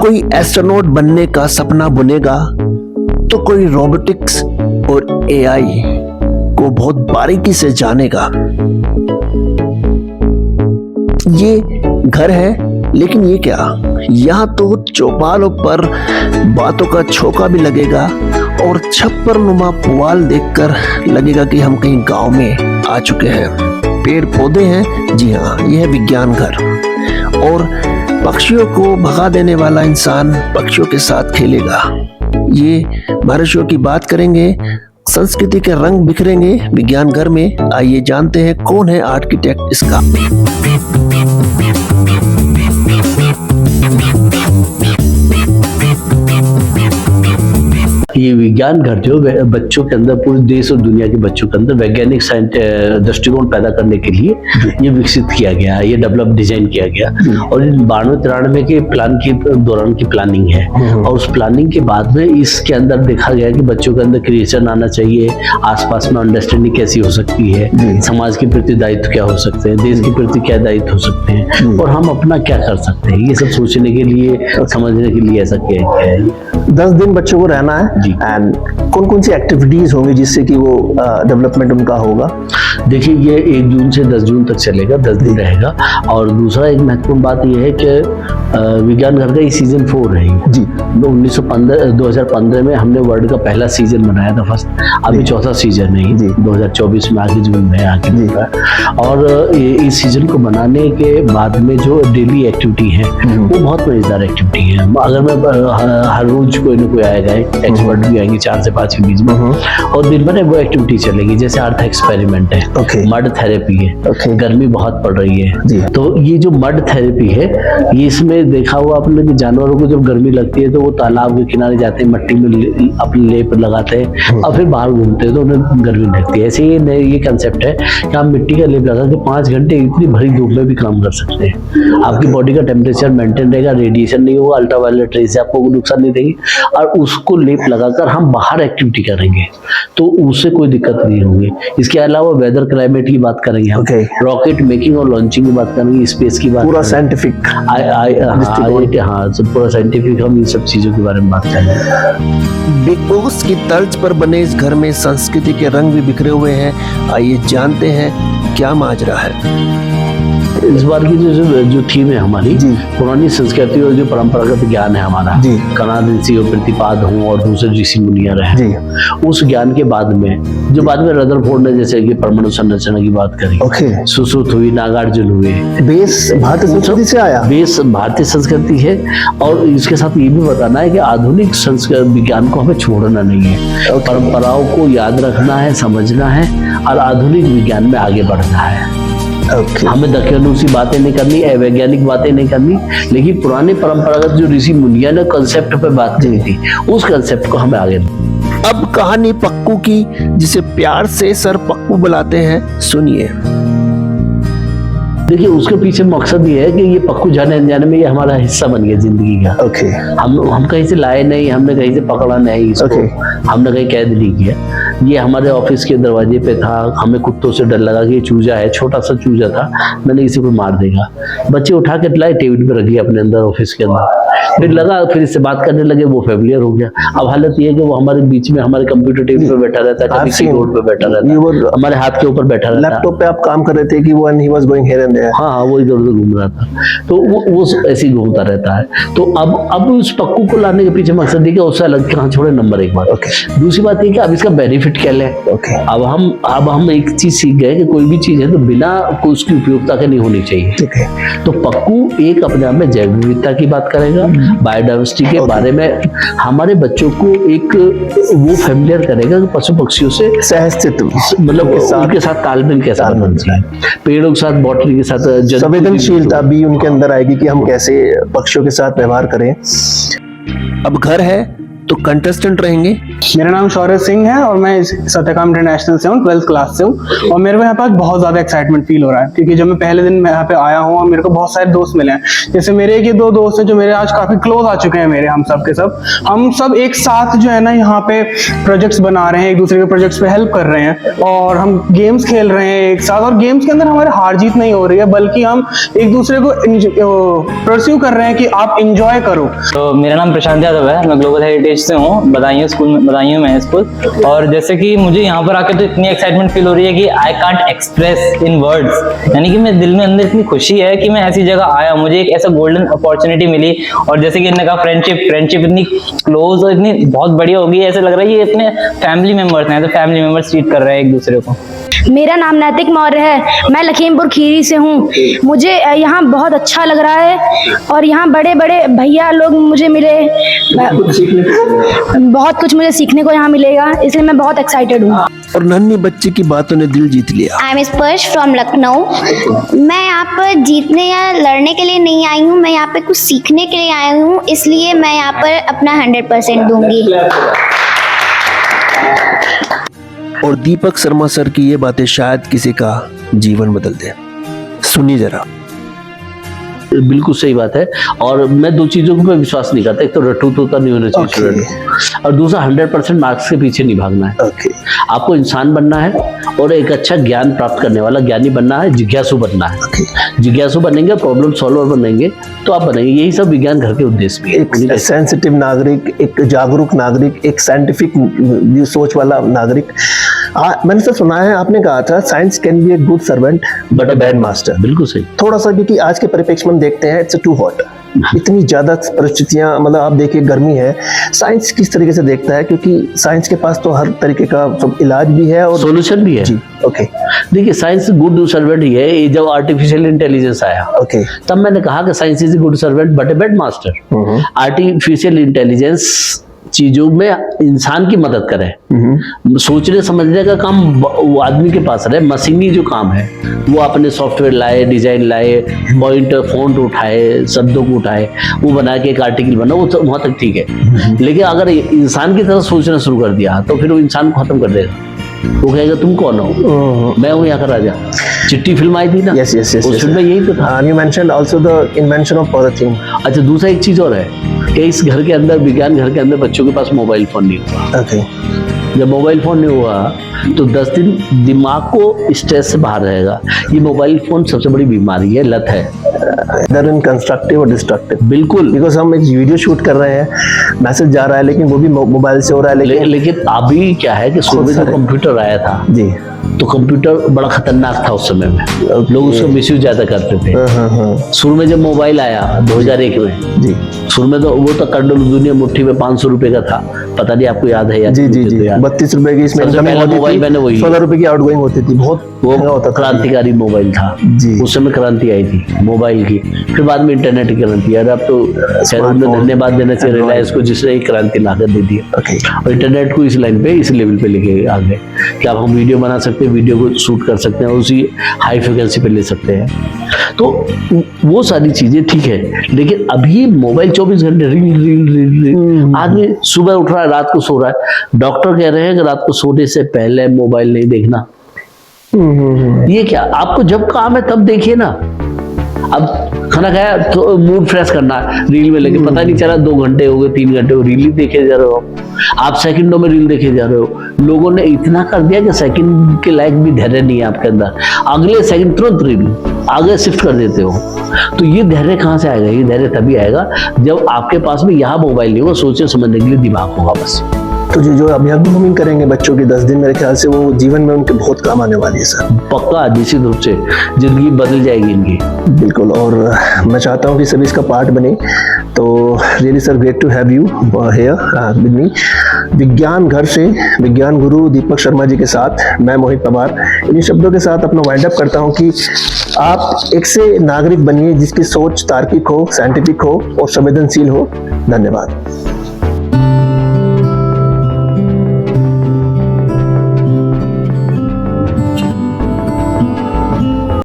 कोई एस्ट्रोनॉट बनने का सपना बुनेगा तो कोई रोबोटिक्स और एआई को बहुत बारीकी से जानेगा। ये घर है, लेकिन ये क्या, यहाँ तो चौपालों पर बातों का छोका भी लगेगा और छप्पर नुमा पुआल देखकर लगेगा कि हम कहीं गांव में आ चुके हैं। पेड़ पौधे हैं, जी हाँ, यह है विज्ञान घर। और पक्षियों को भगा देने वाला इंसान पक्षियों के साथ खेलेगा। ये भारत शो की बात करेंगे, संस्कृति के रंग बिखरेंगे विज्ञान घर में। आइए जानते हैं कौन है आर्किटेक्ट इसका। ये विज्ञान घर जो बच्चों के अंदर, पूरे देश और दुनिया के बच्चों के अंदर वैज्ञानिक दृष्टिकोण पैदा करने के लिए ये विकसित किया गया, ये डेवलप डिजाइन किया गया। और 92-93 के प्लान के दौरान की प्लानिंग है। और उस प्लानिंग के बाद में इसके अंदर देखा गया कि बच्चों के अंदर क्रिएशन आना चाहिए, आसपास में अंडरस्टैंडिंग कैसी हो सकती है, समाज के प्रति दायित्व क्या हो सकते हैं, देश के प्रति क्या दायित्व हो सकते हैं, और हम अपना क्या कर सकते हैं, ये सब सोचने के लिए, समझने के लिए ऐसा किया गया है। 10 दिन बच्चों को रहना है एंड कौन कौन सी एक्टिविटीज होंगी जिससे कि वो डेवलपमेंट उनका होगा? देखिए, ये 1 जून से 10 जून तक चलेगा, 10 दिन रहेगा। और दूसरा एक महत्वपूर्ण बात यह है कि विज्ञान घर का ये सीजन 4 है जी। 2015 में हमने वर्ल्ड का पहला सीजन बनाया था, फर्स्ट। अभी चौथा सीजन है जी, 2024 में आगे जून में आगे। और इस सीजन को बनाने के बाद में जो डेली एक्टिविटी है वो बहुत मजेदार एक्टिविटी है। अगर मैं हर रोज कोई ना कोई आएगा, एक्सपर्ट भी आएंगे 4 से 5 के बीच में, और दिन भर वो एक्टिविटी चलेगी। जैसे अर्थ एक्सपेरिमेंट है, मड थेरेपी है, गर्मी बहुत पड़ रही है, तो ये जो मड थेरेपी है, ये इसमें देखा हुआ आपने कि जानवरों को जब गर्मी लगती है तो वो तालाब के किनारे जाते हैं, मट्टी में अपने लेप लगाते हैं और फिर बाहर घूमते हैं तो उन्हें गर्मी लगती है। ऐसे ही ये कंसेप्ट है कि आप मिट्टी का लेप लगा के 5 घंटे इतनी भरी धूप में भी काम कर सकते हैं। आपकी बॉडी का टेम्परेचर मेंटेन रहेगा, रेडिएशन नहीं होगा, अल्ट्रावायलेट रे से आपको कोई नुकसान नहीं देगी, और उसको लेप लगाकर हम बाहर एक्टिविटी करेंगे तो उससे कोई दिक्कत नहीं होगी। इसके अलावा वेदर क्लाइमेट की बात करेंगे हम, रॉकेट मेकिंग और लॉन्चिंग की बात करेंगे, स्पेस की बात, पूरा साइंटिफिक, हाँ, पूरा साइंटिफिक, हम इन सब चीजों के बारे में बात करेंगे। बिग बॉस की तर्ज पर बने इस घर में संस्कृति के रंग भी बिखरे हुए हैं। आइए जानते हैं क्या माजरा है। इस बार की जो थीम है हमारी, पुरानी संस्कृति और जो परंपरागत ज्ञान है हमारा, कणाद ऋषि और प्रतिपाद हों और दूसरे ऋषि मुनिया रहे, उस ज्ञान के बाद में जो बाद में रदरफोर्ड ने जैसे कि परमाणु संरचना की बात करी, सुश्रुत हुई, नागार्जुन हुए, बेस भारतीय संस्कृति से आया, बेस भारतीय संस्कृति है। और इसके साथ ये भी बताना है कि आधुनिक विज्ञान को हमें छोड़ना नहीं है, परंपराओं को याद रखना है, समझना है और आधुनिक विज्ञान में आगे बढ़ना है। हमें दकियानूसी बातें नहीं करनी, अवैज्ञानिक बातें नहीं करनी, लेकिन पुराने परंपरागत जो ऋषि मुनिया ने कंसेप्ट पे बात की थी, उस कंसेप्ट को हमें आगे। अब कहानी पक्कू की, जिसे प्यार से सर पक्कू बुलाते हैं, सुनिए। देखिए, उसके पीछे मकसद ये है कि ये पक्कू जाने अनजाने में ये हमारा हिस्सा बन गया जिंदगी का। हम कहीं से लाए नहीं, हमने कहीं से पकड़ा नहीं इसको, हमने कहीं कैद नहीं किया। ये हमारे ऑफिस के दरवाजे पे था, हमें कुत्तों से डर लगा कि ये चूजा है, छोटा सा चूजा था, मैंने इसे कोई मार देगा, बच्चे उठा के लाए, टेबल पे रख दिया अपने अंदर ऑफिस के अंदर, फिर लगा, फिर इससे बात करने लगे, वो फेमिलियर हो गया। अब हालत ये है कि वो हमारे बीच में, हमारे कंप्यूटर टेबल पे बैठा रहता है, कभी कीबोर्ड पे बैठा रहता है, हमारे हाथ के ऊपर बैठा रहता है, लैपटॉप पे आप काम कर रहे थे कि वो he was going here and there, हाँ, वो इधर उधर घूम रहा था, तो वो ऐसे ही घूमता रहता है। तो अब उस पक्कू को लाने के पीछे मकसद है कि उससे अलग कहाँ छोड़े, नंबर 1 बात। दूसरी बात ये कि अब इसका बेनिफिट क्या है। अब हम एक चीज सीख गए कि कोई भी चीज है तो बिना उसकी उपयोगिता के नहीं होनी चाहिए। तो पक्कू एक अपने आप में जैव विविधता की बात करेगा, बायोडाइवर्सिटी के बारे में हमारे बच्चों को एक वो फेमिलियर करेगा कि पशु पक्षियों से सहअस्तित्व, मतलब उनके साथ तालमेल कैसा बनता है, पेड़ों के साथ, बॉटनी के साथ संवेदनशीलता भी उनके अंदर आएगी कि हम कैसे पक्षियों के साथ व्यवहार करें। अब घर है, तो कंटेस्टेंट रहेंगे। मेरा नाम शौर्य सिंह है और मैं सत्यकाम इंटरनेशनल से हूँ, 12th क्लास से हूँ। और मेरे को यहाँ पर बहुत ज़्यादा एक्साइटमेंट फील हो रहा है क्योंकि जब मैं पहले दिन मैं यहाँ पे आया हूँ और मेरे को बहुत सारे दोस्त मिले हैं। जैसे मेरे एक ये 2 दोस्त हैं जो मेरे आज काफ़ी क्लोज आ चुके हैं मेरे, हम सब के सब। हम सब एक साथ जो है ना यहाँ पे प्रोजेक्ट्स बना रहे हैं, एक दूसरे के प्रोजेक्ट्स पे हेल्प कर रहे हैं और हम गेम्स खेल रहे हैं एक साथ। और गेम्स के अंदर हमारे हार जीत नहीं हो रही है, बल्कि हम एक दूसरे को परस्यू कर रहे हैं कि आप इंजॉय करो। तो मेरा नाम प्रशांत यादव है, मैं ग्लोबल हेरिटेज से हूँ, बदायूं स्कूल में, बदायूं में है स्कूल। और जैसे कि मुझे यहाँ पर आकर तो इतनी एक्साइटमेंट फील हो रही है कि I can't express in words. यानी कि मेरे दिल में अंदर इतनी खुशी है कि मैं ऐसी जगह आया, मुझे एक ऐसा गोल्डन अपॉर्चुनिटी मिली। और जैसे कि इन्होंने कहा फ्रेंडशिप इतनी क्लोज और इतनी बहुत बढ़िया होगी, ऐसे लग रहा है ये इतने फैमिली मेंबर्स हैं, तो फैमिली मेंबर्स ट्रीट कर रहे हैं एक दूसरे को। मेरा नाम नैतिक मौर्य है, मैं लखीमपुर खीरी से हूँ। मुझे यहाँ बहुत अच्छा लग रहा है और यहाँ बड़े बड़े भैया लोग मुझे मिले, बहुत कुछ मुझे सीखने को यहाँ मिलेगा, इसलिए मैं बहुत एक्साइटेड हूँ। और नन्ही बच्चे की बातों ने दिल जीत लिया। आई एम स्पर्श फ्रॉम लखनऊ। मैं यहाँ पर जीतने या लड़ने के लिए नहीं आई हूँ, मैं यहाँ पे कुछ सीखने के लिए आई हूँ, इसलिए मैं यहाँ पर अपना 100% दूंगी। और दीपक शर्मा सर की ये बातें शायद किसी का जीवन बदल दे। सुनिए जरा। बिल्कुल सही बात है। और मैं 2 चीजों को विश्वास नहीं करता, एक तो रटू तो नहीं होना चाहिए स्टूडेंट, और दूसरा 100% मार्क्स के पीछे नहीं भागना है। आपको इंसान बनना है और एक अच्छा ज्ञान प्राप्त करने वाला ज्ञानी बनना है, जिज्ञासु बनना है। जिज्ञासु बनेंगे, प्रॉब्लम सॉल्वर बनेंगे तो आप बनेंगे। यही सब विज्ञान घर के उद्देश्य भी है। एक सेंसिटिव नागरिक, एक जागरूक नागरिक, एक साइंटिफिक सोच वाला नागरिक। मैंने तो सुना है, आपने कहा था science can be a good servant but a bad master. बिल्कुल सही। थोड़ा सा, क्योंकि आज के परिप्रेक्ष्य में देखते हैं इट्स टू हॉट, इतनी ज्यादा परिस्थितियां, मतलब आप देखिए गर्मी है, साइंस किस तरीके से देखता है, क्योंकि साइंस के पास तो हर तरीके का सब इलाज भी है और सॉल्यूशन भी है। जी ओके। देखिए साइंस गुड सर्वेंट ही है। ये जब आर्टिफिशियल इंटेलिजेंस आया ओके, तब मैंने कहा कि science is a good servant but a bad master. Artificial intelligence चीजों में इंसान की मदद करे, सोचने समझने का काम वो आदमी के पास रहे। मशीनी जो काम है वो अपने सॉफ्टवेयर लाए, डिजाइन लाए, पॉइंट फॉन्ट उठाए, शब्दों को उठाए, वो बना के एक आर्टिकल बना, वो वहां तक ठीक है। लेकिन अगर इंसान की तरह सोचना शुरू कर दिया तो फिर वो इंसान को खत्म कर देगा। वो कहेगा तुम कौन हो, मैं हूँ यहाँ का राजा। चिट्टी फिल्म आई थी ना, यस यस यस, उस फिल्म में यही तो था। You mentioned also the invention of polythene. अच्छा, दूसरा एक चीज और है कि इस घर के अंदर, विज्ञान घर के अंदर बच्चों के पास मोबाइल फोन नहीं हुआ। ओके। जब मोबाइल फोन नहीं हुआ तो 10 दिन दिमाग को स्ट्रेस से बाहर रहेगा। ये मोबाइल फोन सबसे बड़ी बीमारी है, लत है। इधर इन कंस्ट्रक्टिव और डिस्ट्रक्टिव। बिल्कुल, बिकॉज हम एक वीडियो शूट कर रहे हैं, मैसेज जा रहा है, लेकिन वो भी मोबाइल से हो रहा है। लेकिन अभी क्या है कि शुरू में जो कंप्यूटर आया था जी, तो कंप्यूटर बड़ा खतरनाक था उस समय में, लोग उसको मिसयूज ज्यादा करते थे। शुरू में जब मोबाइल आया 2001 में जी, शुरू में तो वो तो कर डो दुनिया मुट्ठी में 500 रुपए का था, पता नहीं आपको याद है या? जी जी जी, 32 रुपए की इसमें मोबाइल मैंने वही 16 रुपए की आउटगोइंग होती थी, बहुत वो क्रांतिकारी मोबाइल था जी। उस समय क्रांति आई थी मोबाइल की, फिर बाद में इंटरनेट की क्रांति। अब तो शायद उन्हें धन्यवाद देना चाहिए रिलायंस को, जिसने एक क्रांति लाकर दे दी और इंटरनेट को इस लाइन पे, इस लेवल पे लेके आ गए कि अब हम वीडियो बना सकते हैं, वीडियो को शूट कर सकते हैं और उसी हाई फ्रिक्वेंसी पे ले सकते हैं। तो वो सारी चीजें ठीक है, लेकिन अभी मोबाइल 24 घंटे रील रील रील रील। आदमी सुबह उठ रहा है, रात को सो रहा है। डॉक्टर कह रहे हैं कि रात को सोने से पहले मोबाइल नहीं देखना। ये क्या, आपको जब काम है तब देखिए ना। अब खाना खाया तो मूड फ्रेश करना है, रील में लगे, पता नहीं चला 2 घंटे हो गए, 3 घंटे हो, रील ही देखे जा रहे हो आप सेकंडों में रील देखे जा रहे हो। लोगों ने इतना कर दिया कि सेकंड के लायक भी धैर्य नहीं है आपके अंदर, अगले सेकंड तुरंत रील आगे शिफ्ट कर देते हो। तो ये धैर्य कहाँ से आएगा? ये धैर्य तभी आएगा जब आपके पास में यहाँ मोबाइल नहीं होगा, सोचने समझने के लिए दिमाग होगा बस। तो जो अभी हम मूविंग करेंगे बच्चों की 10 दिन, मेरे ख्याल से वो जीवन में उनके बहुत काम आने वाली है सर। पक्का, निश्चित रूप से जिंदगी बदल जाएगी इनकी। बिल्कुल, और मैं चाहता हूँ कि सभी इसका पार्ट बने। तो really sir, great to have you here with me. विज्ञान घर से विज्ञान गुरु दीपक शर्मा जी के साथ मैं मोहित पवार इन शब्दों के साथ अपना वाइंड अप करता हूँ कि आप एक से नागरिक बनिए जिसकी सोच तार्किक हो, साइंटिफिक हो और संवेदनशील हो। धन्यवाद।